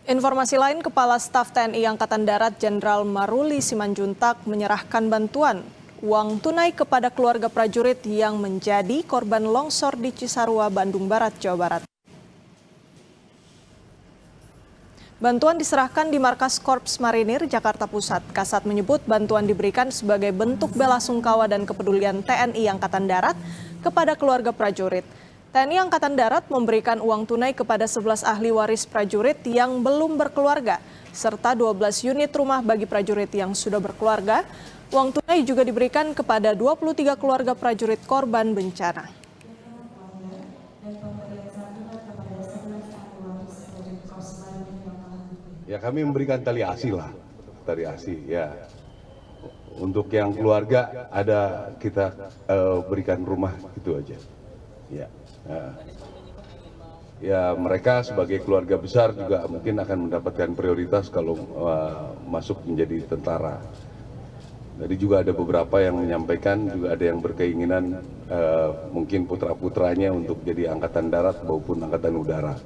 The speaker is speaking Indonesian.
Informasi lain, Kepala Staf TNI Angkatan Darat Jenderal Maruli Simanjuntak menyerahkan bantuan uang tunai kepada keluarga prajurit yang menjadi korban longsor di Cisarua, Bandung Barat, Jawa Barat. Bantuan diserahkan di Markas Korps Marinir, Jakarta Pusat. Kasat menyebut bantuan diberikan sebagai bentuk bela sungkawa dan kepedulian TNI Angkatan Darat kepada keluarga prajurit. TNI Angkatan Darat memberikan uang tunai kepada 11 ahli waris prajurit yang belum berkeluarga, serta 12 unit rumah bagi prajurit yang sudah berkeluarga. Uang tunai juga diberikan kepada 23 keluarga prajurit korban bencana. Ya, kami memberikan tali asi lah, tali asi ya. Untuk yang keluarga ada kita berikan rumah itu aja. Ya. Ya, mereka sebagai keluarga besar juga mungkin akan mendapatkan prioritas kalau masuk menjadi tentara. Jadi juga ada beberapa yang menyampaikan, juga ada yang berkeinginan mungkin putra-putranya untuk jadi angkatan darat maupun angkatan udara.